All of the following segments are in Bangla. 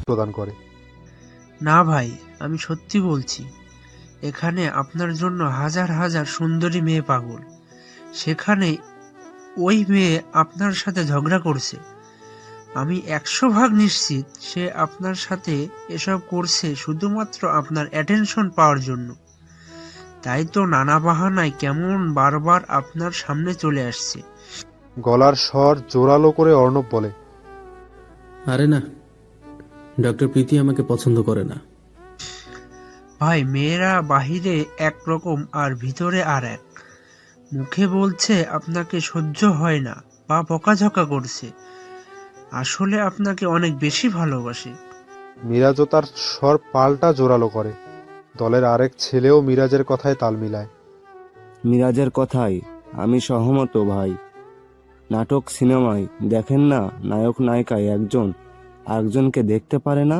প্রদান করে। না ভাই, আমি সত্যি বলছি, এখানে আপনার জন্য হাজার হাজার সুন্দরী মেয়ে পাগল। সেখানে ওই মেয়ে আপনার সাথে ঝগড়া করছে। আমি 100 ভাগ নিশ্চিত সে আপনার সাথে এসব করছে শুধুমাত্র আপনার অ্যাটেনশন পাওয়ার জন্য। তাই তো নানা বাহানায় কেমন বারবার আপনার সামনে চলে আসছে। গলার স্বর জোরালো করে অর্ণব বলে, আরে না, ডক্টর প্রীতি আমাকে পছন্দ করে না। ভাই, মেয়েরা বাহিরে একরকম আর ভিতরে আর এক। মুখে বলছে আপনাকে সহ্য হয় না বা বকাঝকা করছে, আসলে আপনাকে অনেক বেশি ভালোবাসে। মিরাজও তার স্বর পাল্টা জোরালো করে। দলের আরেক ছেলেও মিরাজের কথায় তাল মিলায়। মিরাজের কথায় আমি সহমত ভাই। নাটক সিনেমায় দেখেন না, নায়ক নায়িকায় একজন আরেকজনকে দেখতে পারে না,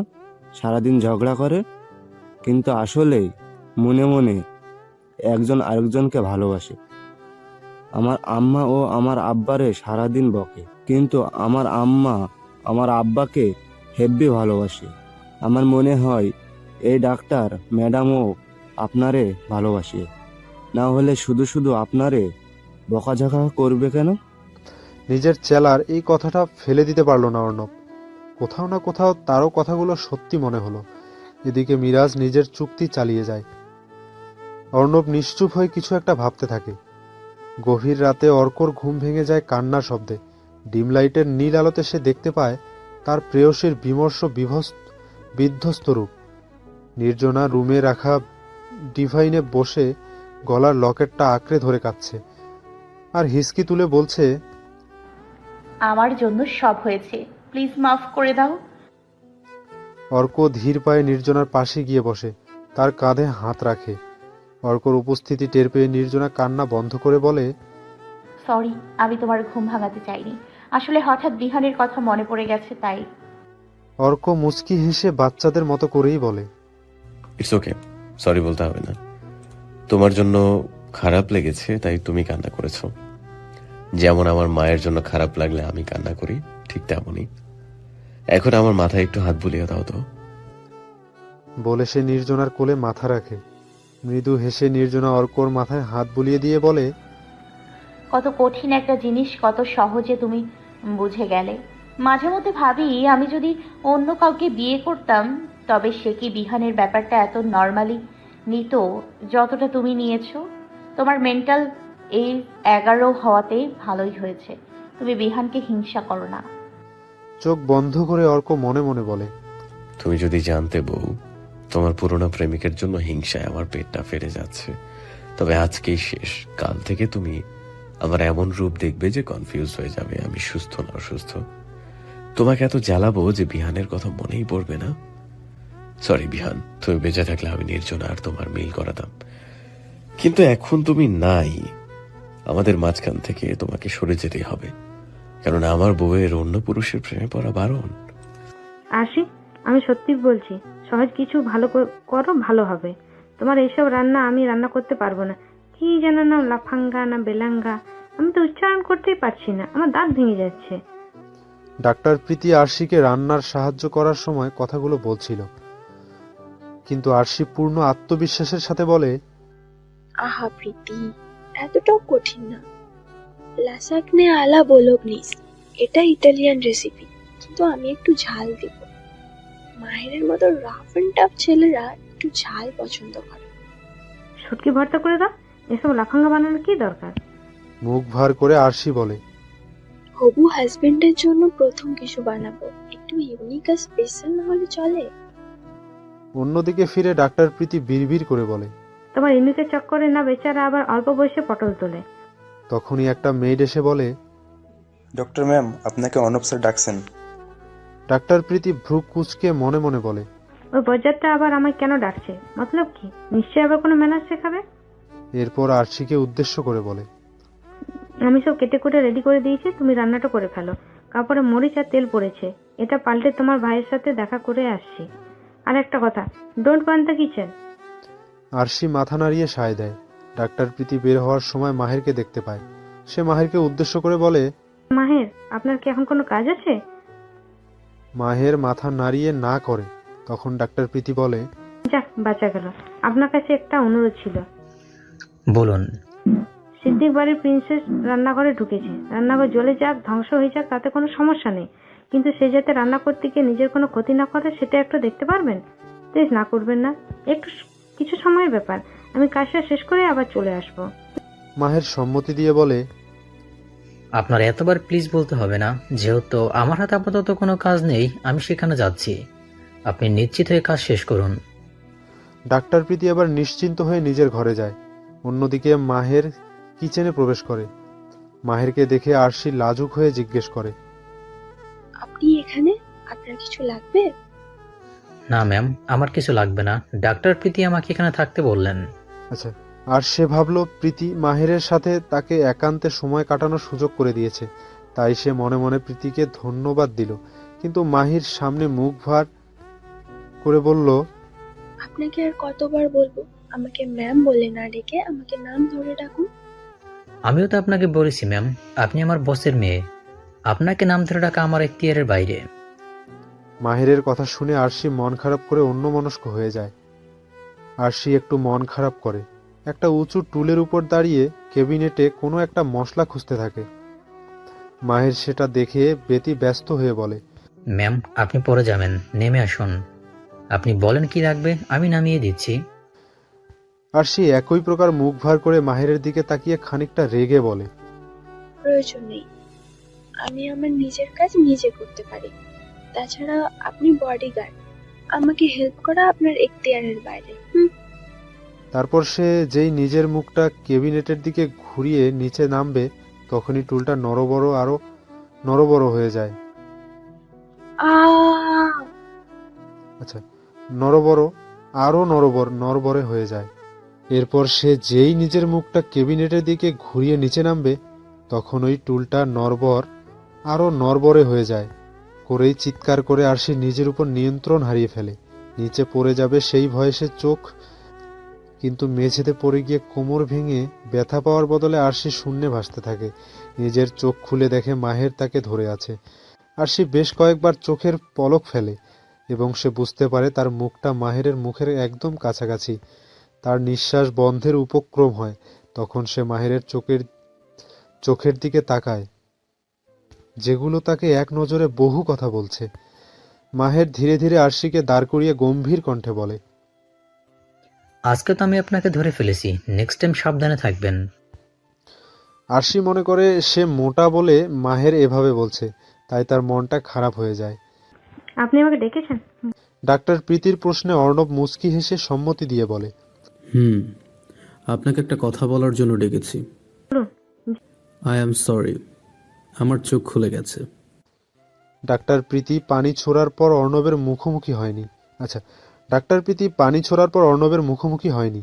সারাদিন ঝগড়া করে, কিন্তু আসলে মনে মনে একজন আরেকজনকে ভালোবাসে। আমার আম্মা ও আমার আব্বারে সারাদিন বকে, কিন্তু আমার আম্মা আমার আব্বাকে হেব্বি ভালোবাসে। আমার মনে হয় এই ডাক্তার ম্যাডামও আপনারে ভালোবাসে, না হলে শুধু শুধু আপনারে বকাঝকা করবে কেন? নিজের চেলার এই কথাটা ফেলে দিতে পারল না অর্ণব। কোথাও না কোথাও তারও কথাগুলো সত্যি মনে হলো। এদিকে মিরাজ নিজের চুক্তি চালিয়ে যায়। অর্ণব নিশ্চুপ হয়ে কিছু একটা ভাবতে থাকে। গভীর রাতে অর্কর ঘুম ভেঙে যায় কান্নার শব্দে। ডিম লাইটের নীল আলোতে সে দেখতে পায় তার প্রেয়সীর বিমর্ষ বিধ্বস্ত রূপ। নির্জনা রুমে রাখা ডিভাইনে বসে গলার লকেটটা আঁকড়ে ধরে কাঁদছে আর হিসকি তুলে বলছে, আমার জন্য সব হয়েছে, প্লিজ মাফ করে দাও। অর্ক ধীর পায়ে নির্জনার পাশে গিয়ে বসে, তার কাঁধে হাত রাখে। অর্কর উপস্থিতি টের পেয়ে নির্জনা কান্না বন্ধ করে বলে, সরি, আমি তোমার ঘুম ভাঙাতে চাইনি। আসলে হঠাৎ বিহানের কথা মনে পড়ে গেছে তাই। অর্ক মুচকি হেসে বাচ্চাদের মতো করেই বলে, ইটস ওকে, সরি বলতে হবে না। তোমার জন্য খারাপ লেগেছে তাই তুমি কান্না করেছো। যেমন আমার মায়ের জন্য খারাপ লাগলে আমি কান্না করি, ঠিক তেমনই। এখন আমার মাথায় একটু হাত বুলিয়ে দাও তো। বলে সে নির্জনার কোলে মাথা রাখে। মৃদু হেসে নির্জনা অর্কর মাথায় হাত বুলিয়ে দিয়ে বলে, কত কঠিন একটা জিনিস কত সহজে তুমি বুঝে গেলে। মাঝে মধ্যে ভাবি, আমি যদি অন্য কাউকে বিয়ে করতাম তবে সে কি বিহানের ব্যাপারটা এত নর্মালি নিত যতটা তুমি নিয়েছো। তোমার মেন্টাল এই 11 হওয়াতে ভালোই হয়েছে। তুমি বিহানকে হিংসা করো না। চোখ বন্ধ করে অর্ক মনে মনে বলে, তুমি যদি জানতে বউ, তোমার পুরোনো প্রেমিকের জন্য হিংসায় আমার পেটটা ফেটে যাচ্ছে। তবে আজকেই শেষ, কাল থেকে তুমি আমার এমন রূপ দেখবে যে কনফিউজ হয়ে যাবে আমি সুস্থ না অসুস্থ। তোমাকে এত জ্বালাবো যে বিহানের কথা মনেই পড়বে না। সরি বিহান, তুমি বেঁচে থাকলে আমি নির্জনা আর তোমার মিল করাতাম, কিন্তু এখন তুমি নাই। আমাদের মাঝখান থেকে তোমাকে সরে যেতেই হবে, কারণ আমার বউয়ের অন্য পুরুষের প্রেমে পড়া বারণ। আশিক, আমি সত্যি বলছি, সহজ কিছু ভালো করো, ভালো হবে। তোমার এইসব রান্না আমি রান্না করতে পারবো না। কি যেন না লাফাঙ্গা না বেলাঙ্গা, আমি তো উচ্চারণ করতেই পারছি না, আমার দাঁত ভেঙে যাচ্ছে। ডাক্তার প্রীতি আরশিকে রান্নার সাহায্য করার সময় কথাগুলো বলছিল, কিন্তু আরশি পূর্ণ আত্মবিশ্বাসের সাথে বলে, আহা প্রীতি, এতটাও কঠিন না। লাসাগনে আলা বোলোগনিস, এটা ইটালিয়ান রেসিপি, কিন্তু আমি একটু ঝাল দেব। মাহিরের মতো রাফ এন্ড টাফ ছেলেরা একটু ঝাল পছন্দ করে। শুটকি ভর্তা করে দাও, এসব লাফাঙ্গা বানানোর কি দরকার? মুখ ভার করে আরশি বলে, হবু হাজবেন্ডের জন্য প্রথম কিছু বানাবো, একটু ইউনিক আর স্পেশাল না হলে চলে? অন্যদিকে ফিরে ডাক্তার প্রীতি বিড়বিড় করে বলে, তোমার ইউনিকের চক্করে না বেচারা আবার অল্প বয়সে পটল তোলে। তখনই একটা মেয়েড এসে বলে, ডক্টর ম্যাম, আপনাকে অর্ণব স্যার ডাকছেন। ডাক্তার প্রীতি ভ্রু কুঁচকে মনে মনে বলে, ওই বজ্জাতটা আবার আমায় কেন ডাকছে? মতলব কি? নিশ্চয়ই আবার কোনো ম্যানার্স শেখাবে। এরপর আরশিকে উদ্দেশ্য করে বলে, আমি সব কেটে কুটে রেডি করে দিয়েছি, তুমি রান্নাটা করে ফেলো। কাপড়ে মরিচ আর তেল পড়েছে, এটা পাল্টে তোমার ভাইয়ের সাথে দেখা করে আসছি। আর একটা কথা, ডোন্ট বার্ন দ্য কিচেন। আরশি মাথা নাড়িয়ে সায় দেয়। ডাক্তার প্রীতি বের হওয়ার সময় মাহেরকে দেখতে পায়। সে মাহেরকে উদ্দেশ্য করে বলে, মাহের, আপনার কি এখন কোনো কাজ আছে? মাহের মাথা নাড়িয়ে না করে। তখন ডাক্তার প্রীতি বলে, যাক, বাঁচা গেল। আপনার কাছে একটা অনুরোধ ছিল। বলুন। সিদ্দিক বাড়ির প্রিন্সেস রান্নাঘরে ঢুকেছে। রান্নাঘর জ্বলে যাক, ধ্বংস হয়ে যাক, তাতে কোনো সমস্যা নেই, কিন্তু সে যাতে রান্না করতে গিয়ে নিজের কোনো ক্ষতি না করে সেটা একটু দেখতে পারবেন? প্লিজ না করবেন না, একটু কিছু সময়ের ব্যাপার। আমি কাজটা শেষ করে আবার চলে আসবো। মাহের সম্মতি দিয়ে বলে, আপনার এতবার প্লিজ বলতে হবে না, যেহেতু আমার হাতে আপাতত কোনো কাজ নেই, আমি সেখানে যাচ্ছি। আপনি নিশ্চিত হয়ে কাজ শেষ করুন। ডাক্তার প্রীতি আবার নিশ্চিন্ত হয়ে নিজের ঘরে যায়। অন্যদিকে মাহের কিচেনে প্রবেশ করে। মাহেরকে দেখে আরশি লাজুক হয়ে জিজ্ঞেস করে, আপনি এখানে? আপনার কিছু লাগবে? না ম্যাম, আমার কিছু লাগবে না। ডাক্তার প্রীতি আমাকে এখানে থাকতে বললেন। আচ্ছা। আর সে ভাবল প্রীতি মাহেরের সাথে তাকে একান্তে সময় কাটানোর সুযোগ করে দিয়েছে, তাই সে মনে মনে প্রীতিকে ধন্যবাদ দিল। কিন্তু মাহির সামনে মুখ ভার করে বলল, আপনাকে আর কতবার বলবো আমাকে ম্যাম বলে না ডেকে আমাকে নাম ধরে ডাকুন। আমিও তো আপনাকে বলেছি ম্যাম, আপনি আমার বসের মেয়ে। আপনাকে নাম ধরে ডাকা আমার এখতিয়ারের বাইরে। মাহেরের কথা শুনে আরশি মন খারাপ করে অন্যমনস্ক হয়ে যায়। আরশি একটু মন খারাপ করে একটা উঁচু টুলের উপর দাঁড়িয়ে কেবিনেটে কোনো একটা মশলা খুঁজতে থাকে। মাহের সেটা দেখে বেতি ব্যস্ত হয়ে বলে, ম্যাম, আপনি পরে যাবেন, নেমে আসুন। আপনি বলেন কি লাগবে, আমি নামিয়ে দিচ্ছি। আরশি একই প্রকার মুখ ভার করে মাহেরের দিকে তাকিয়ে খানিকটা রেগে বলে, প্রয়োজন নেই, আমি আমার নিজের কাজ নিজে করতে পারি। তাছাড়া আপনি বডিগার্ড, আমাকে হেল্প করা আপনার এখতিয়ারের বাইরে। তারপর সে যেই নিজের মুখটা কেবিনেটের দিকে ঘুরিয়ে নিচে নামবে, তখনই টুলটা নরবড় হয়ে যায়। আচ্ছা, নরবরে হয়ে যায়। এরপর সে যেই নিজের মুখটা কেবিনেটের দিকে ঘুরিয়ে নিচে নামবে, তখন ওই টুলটা নরবরে হয়ে যায়। করেই চিৎকার করে আর সে নিজের উপর নিয়ন্ত্রণ হারিয়ে ফেলে। নিচে পড়ে যাবে সেই ভয়ে সে কিন্তু মেঝেতে পড়ে গিয়ে কোমর ভেঙে ব্যথা পাওয়ার বদলে আরশি শূন্যে ভাসতে থাকে। নিজের চোখ খুলে দেখে মাহের তাকে ধরে আছে। আরশি বেশ কয়েকবার চোখের পলক ফেলে এবং সে বুঝতে পারে তার মুখটা মাহেরের মুখের একদম কাছাকাছি। তার নিঃশ্বাস বন্ধের উপক্রম হয়। তখন সে মাহেরের চোখের দিকে তাকায়, যেগুলো তাকে এক নজরে বহু কথা বলছে। মাহের ধীরে ধীরে আরশিকে দাঁড় করিয়ে গম্ভীর কণ্ঠে বলে, আজকে তো আমি আপনাকে ধরে ফেলেছি, নেক্সট টাইম সাবধানে থাকবেন। আরশি মনে করে সে মোটা বলে মাহের এভাবে বলছে, তাই তার মনটা খারাপ হয়ে যায়। আপনি আমাকে ডেকেছেন? ডাক্তার প্রীতির প্রশ্নে অর্ণব মুচকি হেসে সম্মতি দিয়ে বলে, আপনাকে একটা কথা বলার জন্য ডেকেছি। বলুন। আই অ্যাম সরি, আমার চোখ খুলে গেছে। ডাক্তার প্রীতি পানি ছোড়ার পর অর্ণবের মুখোমুখি হয়নি।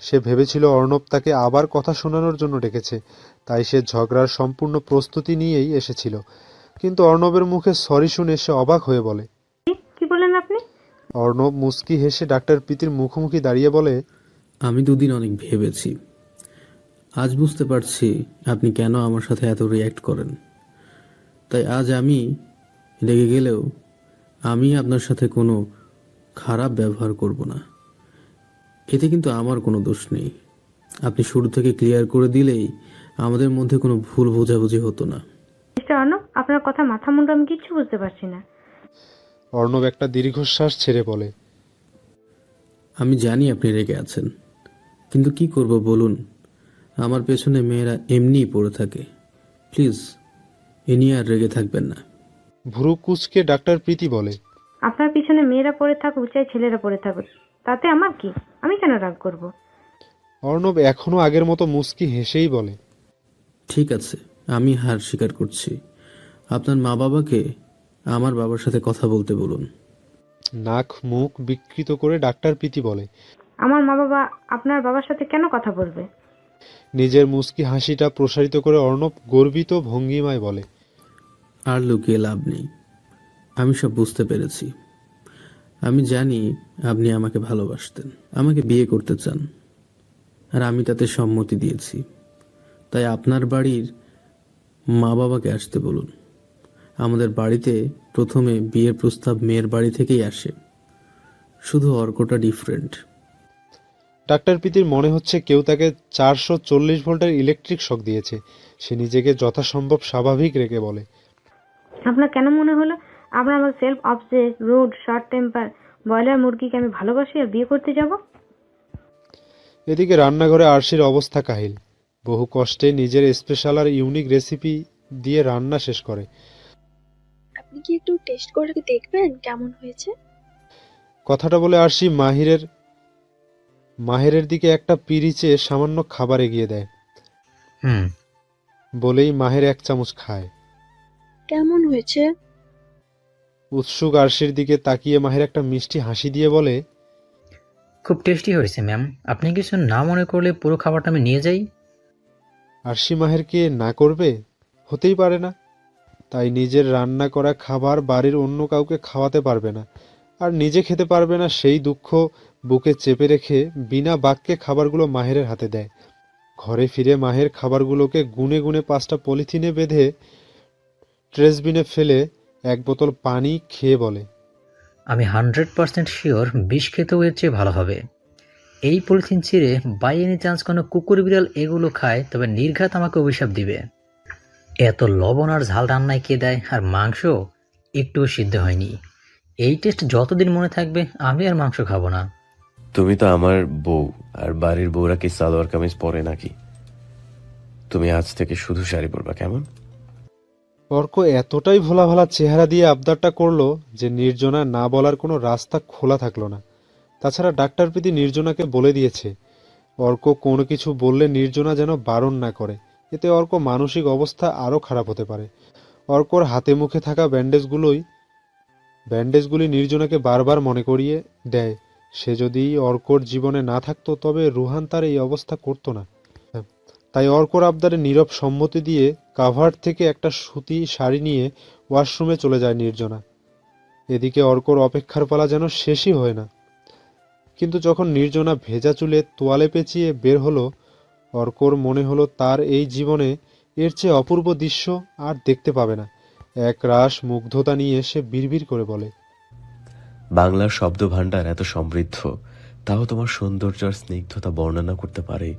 সে ভেবেছিল অর্ণব তাকে আবার কথা শোনানোর জন্য ডেকেছে, তাই সে ঝগড়ার সম্পূর্ণ প্রস্তুতি নিয়েই এসেছিল। কিন্তু অর্ণবের মুখে সরি শুনে সে অবাক হয়ে বলে, কি বলেন আপনি? অর্ণব মুচকি হেসে ডাক্তার প্রীতির মুখোমুখি দাঁড়িয়ে বলে, আমি দুদিন অনেক ভেবেছি। আজ বুঝতে পারছি আপনি কেন আমার সাথে এত রিয়্যাক্ট করেন। তাই আজ আমি রেগে গেলেও আমি আপনার সাথে কোনো খারাপ ব্যবহার করব না। এতে কিন্তু আমার কোনো দোষ নেই। আপনি শুরু থেকে ক্লিয়ার করে দিলেই আমাদের মধ্যে কোনো ভুল বোঝাবুঝি হতো না। মিস্টার অর্ণব, আপনার কথা মাথা মুন্ডু আমি কিচ্ছু বুঝতে পারছি না। অর্ণব একটা দীর্ঘশ্বাস ছেড়ে বলে, আমি জানি আপনি রেগে আছেন, কিন্তু কি করব বলুন। আমার পেছনে মেয়েরা এমনিই পড়ে থাকে। প্লিজ এ নিয়ে আর রেগে থাকবেন না। ভ্রু কুঁচকে ডাক্তার প্রীতি বলে, আপনার পিছনে মেয়েরা পড়ে থাকুক চাই ছেলেরা পড়ে থাকুক, তাতে আমার কি? আমি কেন রাগ করব? অর্ণব এখনো আগের মতো মুচকি হেসেই বলে, ঠিক আছে, আমি হার স্বীকার করছি। আপনার মা বাবাকে আমার বাবার সাথে কথা বলতে বলুন। নাক মুখ বিকৃত করে ডাক্তার প্রীতি বলে, আমার মা বাবা আপনার বাবার সাথে কেন কথা বলবে? নিজের মুচকি হাসিটা প্রসারিত করে অর্ণব গর্বিত ভঙ্গিমায় বলে, আর লুকিয়ে লাভ নেই, আমি সব বুঝতে পেরেছি। আমি জানি আপনি আমাকে ভালোবাসতেন, আমাকে বিয়ে করতে চান, আর আমি তাতে সম্মতি দিয়েছি। তাই আপনার বাড়ির মা বাবাকে আসতে বলুন। আমাদের বাড়িতে প্রথমে বিয়ের প্রস্তাব মেয়ের বাড়ি থেকেই আসে, শুধু অর্কটা ডিফারেন্ট। ডাক্তার প্রীতির মনে হচ্ছে কেউ তাকে 440 ভোল্টের ইলেকট্রিক শক দিয়েছে। সে নিজেকে যথাসম্ভব স্বাভাবিক রেখে বলে, আপনার কেন মনে হলো আপনার আমার self obsessed, rude, short temper broiler মুরগিকে আমি ভালোবাসি আর বিয়ে করতে যাব? এদিকে রান্নাঘরে আরশির অবস্থা কাহিল। বহু কষ্টে নিজের স্পেশাল আর ইউনিক রেসিপি দিয়ে রান্না শেষ করে। আপনি কি একটু টেস্ট করে দেখবেন কেমন হয়েছে? কথাটা বলে আরশি মাহেরের দিকে একটা পিরিচে সামান্য খাবার এগিয়ে দেয়। হুম। বলেই মাহের 1 চামচ খায়। কেমন হয়েছে? উৎসুক আরশির দিকে তাকিয়ে মাহের একটা মিষ্টি হাসি দিয়ে বলে, খুব টেস্টি হয়েছে ম্যাম। আপনি কিছু না মনে করলে পুরো খাবারটা আমি নিয়ে যাই। আরশি মাহেরকে না করবে? হতেই পারে না। তাই নিজের রান্না করা খাবার বাড়ির অন্য কাউকে খাওয়াতে পারবে না, আর নিজে খেতে পারবে না, সেই দুঃখ বুকে চেপে রেখে বিনা বাক্যে খাবারগুলো মাহেরের হাতে দেয়। ঘরে ফিরে মাহের খাবারগুলোকে গুনে গুনে 5টা পলিথিনে বেঁধে ট্রেসবিনে ফেলে 1 বোতল পানি খেয়ে বলে, আমি 100% শিওর বিষ খেতেও এর চেয়ে ভালো হবে। এই পলিথিন ছিঁড়ে বাই এনি চান্স কোনো কুকুর বিড়াল এগুলো খায়, তবে নির্ঘাত আমাকে অভিশাপ দিবে। এত লবণ আর ঝাল রান্নায় কে দেয়? আর মাংস একটুও সিদ্ধ হয়নি। এই টেস্ট যতদিন মনে থাকবে আমি আর মাংস খাবো না। তুমি তো আমার বউ, আর বাড়ির বউরা কি সালোয়ার কামিজ পরে নাকি? তুমি আজ থেকে শুধু শাড়ি পরবা, কেমন? অর্ক এতটাই ভোলা ভালা চেহারা দিয়ে আবদারটা করলো যে নির্জনা না বলার কোনো রাস্তা খোলা থাকলো না। তাছাড়া ডাক্তার প্রীতি নির্জনাকে বলে দিয়েছে অর্ক কোনো কিছু বললে নির্জনা যেন বারণ না করে, এতে অর্ক মানসিক অবস্থা আরও খারাপ হতে পারে। অর্কর হাতে মুখে থাকা ব্যান্ডেজগুলি নির্জনাকে বারবার মনে করিয়ে দেয় সে যদি অর্কর জীবনে না থাকতো তবে রুহান তার এই অবস্থা করতো না। তাই অর্কর আবদারে নীরব সম্মতি দিয়ে কাভার্ড থেকে একটা সুতি শাড়ি নিয়ে ওয়াশরুমে চলে যায় নির্জনা। এদিকে অর্কর অপেক্ষার পালা যেন শেষই হয় না। কিন্তু যখন নির্জনা ভেজা চুলে তোয়ালে পেঁচিয়ে বের হলো, অর্কর মনে হলো তার এই জীবনে এর চেয়ে অপূর্ব দৃশ্য আর দেখতে পাবে না। এক রাশ মুগ্ধতা নিয়ে সে বিড়বিড় করে বলে, বাংলার শব্দ ভাণ্ডার এত সমৃদ্ধ, তাও তোমার সৌন্দর্য আর স্নিগ্ধতা বর্ণনা করতে পারে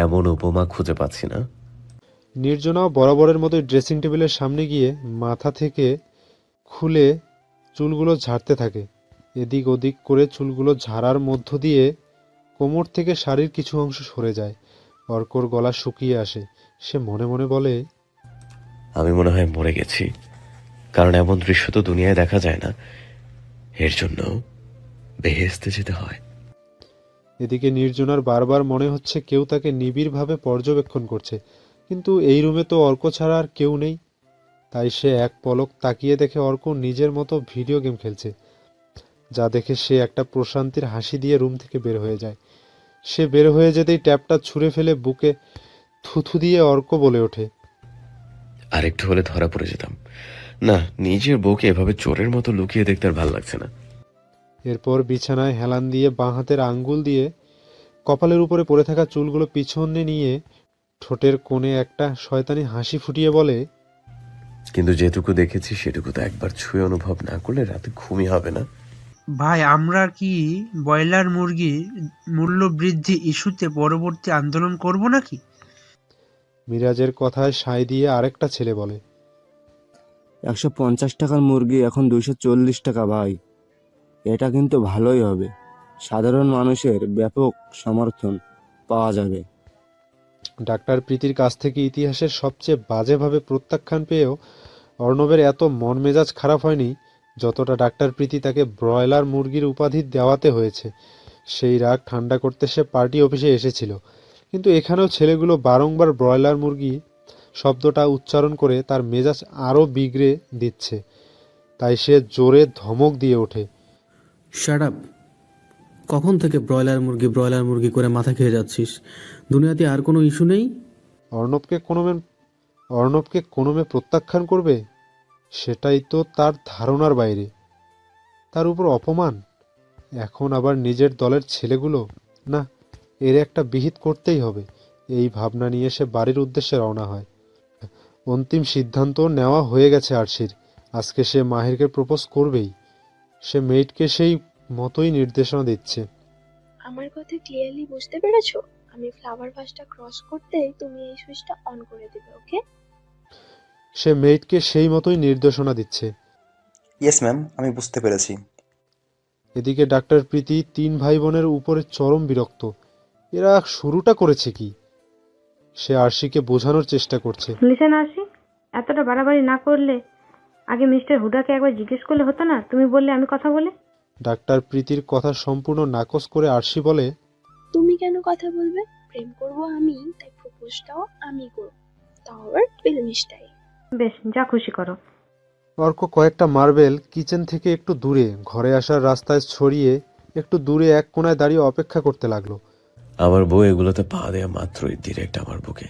এমন উপমা খুঁজে পাচ্ছি না। নির্জনাও বরাবরের মতোই ড্রেসিং টেবিলের সামনে গিয়ে মাথা থেকে খুলে চুলগুলো ঝাড়তে থাকে। এদিক ওদিক করে চুলগুলো ঝাড়ার মধ্য দিয়ে কোমর থেকে শাড়ির কিছু অংশ সরে যায়। অর্কর গলা শুকিয়ে আসে। সে মনে মনে বলে, আমি মনে হয় মরে গেছি, কারণ এমন দৃশ্য তো দুনিয়ায় দেখা যায় না। এর জন্য বেহেশতে যেতে হয়। এদিকে নির্জনার বারবার মনে হচ্ছে কেউ তাকে নিবিড়ভাবে পর্যবেক্ষণ করছে, কিন্তু এই রুমে তো অর্ক ছাড়া আর কেউ নেই। তাই সে এক পলক তাকিয়ে দেখে অর্ক নিজের মতো ভিডিও গেম খেলছে, যা দেখে সে একটা প্রশান্তির হাসি দিয়ে রুম থেকে বের হয়ে যায়। সে বের হয়ে যেতেই ট্যাপটা ছুঁড়ে ফেলে বুকে থুথু দিয়ে অর্ক বলে ওঠে, আরেকটু হলে ধরা পড়ে যেতাম। না, নিজের বউকে এভাবে চোরের মতো লুকিয়ে দেখতে আর ভালো লাগছে না। এরপর বিছানায় হেলান দিয়ে বাঁ হাতের আঙ্গুল দিয়ে কপালের উপরে পড়ে থাকা চুলগুলো পিছনে নিয়ে ঠোঁটের কোণে একটা শয়তানি হাসি ফুটিয়ে বলে, কিন্তু যেটুকু দেখেছি সেটুকু তো একবার ছুঁয়ে অনুভব না করলে রাতে ঘুমই হবে না। ভাই, আমরা কি ব্রয়লার মুরগির মূল্য বৃদ্ধি ইস্যুতে পরবর্তী আন্দোলন করব নাকি? মিরাজের কথায় সায় দিয়ে আরেকটা ছেলে বলে, 150 টাকার মুরগি এখন 240 টাকা ভাই। এটা কিন্তু ভালোই হবে, সাধারণ মানুষের ব্যাপক সমর্থন পাওয়া যাবে। ডাক্তার প্রীতির কাছ থেকে ইতিহাসের সবচেয়ে বাজেভাবে প্রত্যাখ্যান পেয়েও অর্ণবের এত মন মেজাজ খারাপ হয়নি যতটা ডাক্তার প্রীতি তাকে ব্রয়লার মুরগির উপাধি দেওয়াতে হয়েছে। সেই রাগ ঠান্ডা করতে সে পার্টি অফিসে এসেছিল, কিন্তু এখানেও ছেলেগুলো বারংবার ব্রয়লার মুরগি শব্দটা উচ্চারণ করে তার মেজাজ আরও বিগড়ে দিচ্ছে। তাই সে জোরে ধমক দিয়ে ওঠে, শাট আপ! কখন থেকে ব্রয়লার মুরগি করে মাথা খেয়ে যাচ্ছিস? দুনিয়াতে আর কোনো ইস্যু নেই? অর্ণবকে কোনো মেয়ে প্রত্যাখ্যান করবে, সেটাই তো তার ধারণার বাইরে। তার উপর অপমান, এখন আবার নিজের দলের ছেলেগুলো। না, এর একটা বিহিত করতেই হবে। এই ভাবনা নিয়ে সে বাড়ির উদ্দেশ্যে রওনা হয়। অন্তিম সিদ্ধান্ত নেওয়া হয়ে গেছে আরশির। আজকে সে মাহিরকে প্রপোজ করবেই। সে মেয়েটকে সেই মতোই নির্দেশনা দিচ্ছে। আমার কথা ক্লিয়ারলি বুঝতে পেরেছো? আমি ফ্লাওয়ার ভাসটা ক্রস করতেই তুমি এই সুইচটা অন করে দেবে, ওকে? সে মেয়েটকে সেই মতোই নির্দেশনা দিচ্ছে। ইয়েস ম্যাম, আমি বুঝতে পেরেছি। এদিকে ডাক্তার প্রীতি 3 ভাই বোনের উপরে চরম বিরক্ত। এরা শুরুটা করেছে কি? সে আরশিকে বোঝানোর চেষ্টা করছে। লিসেন আরশি, এতটা বাড়াবাড়ি না করলে আগে মিস্টার হুডাকে একবার জিজ্ঞেস করলে হতো না? তুমি বললে আমি কথা বলে। ডাক্তার প্রীতির কথা সম্পূর্ণ নাকচ করে আরশি বলে, তুমি কেন কথা বলবে? প্রেম করব আমি, তাই প্রপোজটাও আমি করব, তাও আবার ফিল্মি স্টাইল। বেশ, যা খুশি করো। অর্ক কয়েকটা মার্বেল কিচেন থেকে একটু দূরে ঘরে আসার রাস্তায় ছড়িয়ে একটু দূরে এক কোণায় দাঁড়িয়ে অপেক্ষা করতে লাগলো। আমার বউ এগুলোতে পা দেয়া মাত্রই ডিরেক্ট আমার বুকে।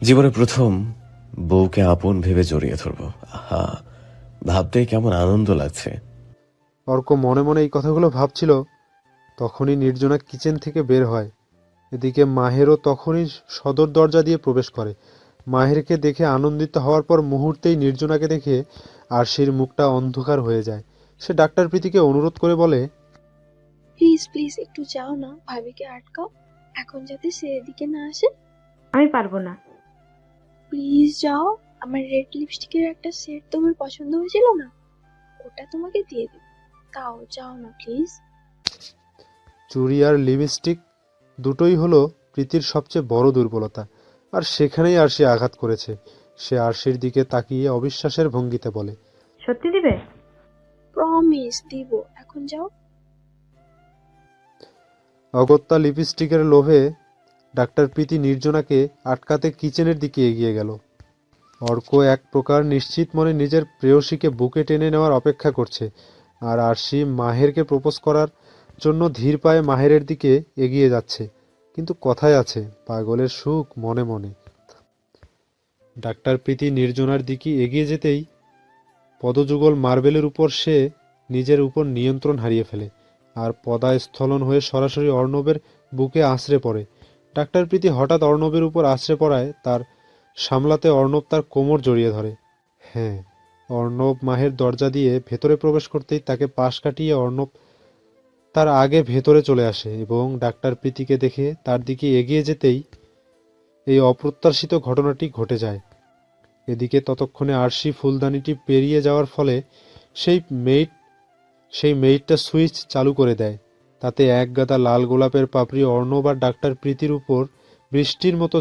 জীবনে প্রথম বউকে আপন ভেবে জড়িয়ে ধরবো। আহা, ভাবতেই কেমন আনন্দ লাগছে। অর্ক মনে মনে এই কথাগুলো ভাবছিল, তখনই নির্জনা কিচেন থেকে বের হয়। এদিকে মাহেরও তখনই সদর দরজা দিয়ে প্রবেশ করে। মাহেরকে দেখে আনন্দিত হওয়ার পর মুহূর্তেই নির্জনাকে দেখে আরশির মুখটা অন্ধকার হয়ে যায়। সে ডাক্তার প্রীতিকে অনুরোধ করে বলে, প্লিজ প্লিজ একটু যাও না, ভাবিকে আটকাও, এখন যাতে সে এদিকে না আসে। আমি পারবো না। প্লিজ যাও, আমার রেড লিপস্টিকের একটা সেট তোমার পছন্দ হয়েছিল না, ওটা তোমাকে দিয়ে দেব, তাও যাও না প্লিজ। চুড়ি আর লিপস্টিক দুটোই হলো প্রীতির সবচেয়ে বড় দুর্বলতা, আর সেখানেই আরশি আঘাত করেছে। সে আরশির দিকে তাকিয়ে অবিশ্বাসের ভঙ্গিতে বলে, সত্যি দিবে? প্রমিস দিব, এখন যাও। অগত্যা লিপস্টিকের লোভে ডাক্তার প্রীতি নির্জনাকে আটকাতে কিচেনের দিকে এগিয়ে গেল। অর্ক এক প্রকার নিশ্চিত মনে নিজের প্রেয়সীকে বুকে টেনে নেওয়ার অপেক্ষা করছে, আর আরশি মাহেরকে প্রপোজ করার জন্য ধীর পায়ে মাহেরের দিকে এগিয়ে যাচ্ছে। কিন্তু কথায় আছে, পাগলের সুখ মনে মনে। ডাক্তার প্রীতি নির্জনার দিকে এগিয়ে যেতেই পদযুগল মার্বেলের উপর সে নিজের উপর নিয়ন্ত্রণ হারিয়ে ফেলে, আর পদাস্খলন হয়ে সরাসরি অর্ণবের বুকে আছড়ে পড়ে। ডাক্তার প্রীতি হঠাৎ অর্ণবের উপর আছড়ে পড়ায় তার সামলাতে অর্ণব তার কোমর জড়িয়ে ধরে। হ্যাঁ, অর্ণব মাহের দরজা দিয়ে ভেতরে প্রবেশ করতেই তাকে পাশ কাটিয়ে অর্ণব তার আগে ভেতরে চলে আসে এবং ডাক্তার প্রীতিকে দেখে তার দিকে এগিয়ে যেতেই এই অপ্রত্যাশিত ঘটনাটি ঘটে যায়। এদিকে ততক্ষণে আরশি ফুলদানিটি পেরিয়ে যাওয়ার ফলে সেই মেইটটা সুইচ চালু করে দেয়। তাতে এক গাদা লাল গোলাপের পাপড়ি অর্ণব আর ডাক্তার প্রীতির উপর বৃষ্টির মতো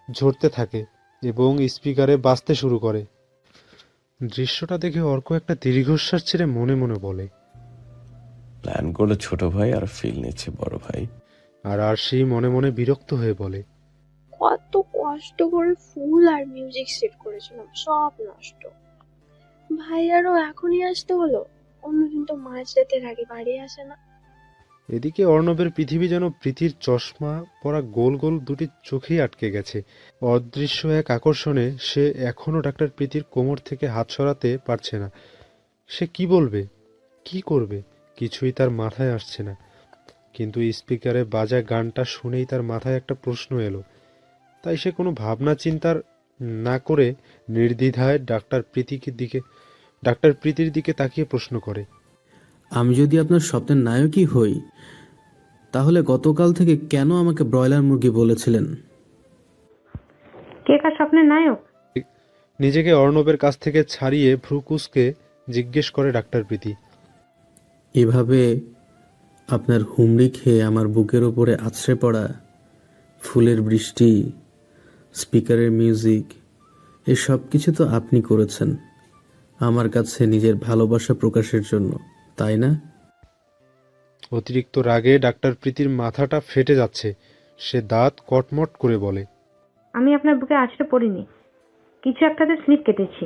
ঝরতে থাকে এবং স্পিকারে বাজতে শুরু করে। দৃশ্যটা দেখে অর্ক একটা দীর্ঘশ্বাস ছেড়ে মনে মনে বলে, প্ল্যান করলো ছোট ভাই আর ফিল নিচ্ছে বড় ভাই। আর আরশি মনে মনে বিরক্ত হয়ে বলে, কত কষ্ট করে ফুল আর মিউজিক সেট করেছিলাম, সব নষ্ট। ভাইয়ারও এখনই আসতে হলো, অন্যদিন তো মাঝরাতের আগে বাড়ি আসে না। এদিকে অর্ণবের পৃথিবী যেন প্রীতির চশমা পরা গোল গোল দুটি চোখেই আটকে গেছে। অদৃশ্য এক আকর্ষণে সে এখনো ডাক্তার প্রীতির কোমর থেকে হাত সরাতে পারছে না। সে কি বলবে, কি করবে, কিছুই তার মাথায় আসছে না। কিন্তু স্পিকারে বাজা গানটা শুনেই তার মাথায় একটা প্রশ্ন এলো। তাই সে কোনো ভাবনা চিন্তার না করে নির্দ্বিধায় ডাক্তার প্রীতির দিকে তাকিয়ে প্রশ্ন করে, আমি যদি আপনার স্বপ্নের নায়কই হই, তাহলে গতকাল থেকে কেন আমাকে ব্রয়লার মুরগি বলেছিলেন? কে কার স্বপ্নের নায়ক? নিজেকে অর্ণবের কাছ থেকে ছাড়িয়ে ভ্রুকুসকে জিজ্ঞেস করে ডাক্তার প্রীতি। এভাবে আপনার হুমড়ি খেয়ে আমার বুকের ওপরে আছড়ে পড়া ফুলের বৃষ্টি, স্পিকারের মিউজিক, এসব কিছু তো আপনি করেছেন আমার কাছে নিজের ভালোবাসা প্রকাশের জন্য, তাই না? অতিরিক্ত রাগে ডাক্তার প্রীতির মাথাটা ফেটে যাচ্ছে। সে দাঁত কটমট করে বলে, আমি আপনার বুকে আছড়ে পড়িনি, কিছু একটাতে স্লিপ কেটেছি।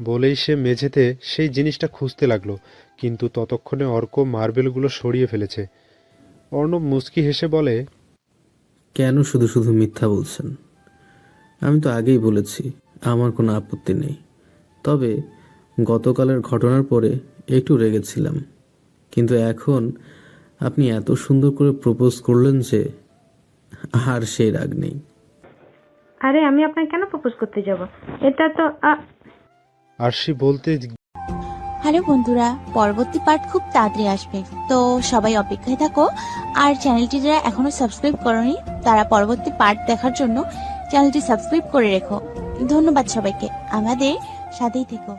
বলেই সে মেঝেতে সেই জিনিসটা খুঁজতে লাগলো, কিন্তু ততক্ষণে অর্ক মার্বেলগুলো সরিয়ে ফেলেছে। অর্ণব মুচকি হেসে বলে, কেন শুধু শুধু মিথ্যা বলছেন? আমি তো আগেই বলেছি আমার কোনো আপত্তি নেই, তবে গতকালের ঘটনার পরে একটু রেগেছিলাম, কিন্তু এখন আপনি এত সুন্দর করে প্রপোজ করলেন যে আর সেই রাগ নেই। আরে আমি আপনাকে কেন প্রপোজ করতে যাব? এটা তো আরশি বলতে হ্যালো বন্ধুরা, পরবর্তী পার্ট খুব তাড়াতাড়ি আসবে, তো সবাই অপেক্ষায় থাকো। আর চ্যানেলটি যারা এখনো সাবস্ক্রাইব করনি তারা পরবর্তী পার্ট দেখার জন্য চ্যানেলটি সাবস্ক্রাইব করে রেখো। ধন্যবাদ সবাইকে, আমাদের সাথেই থেকো।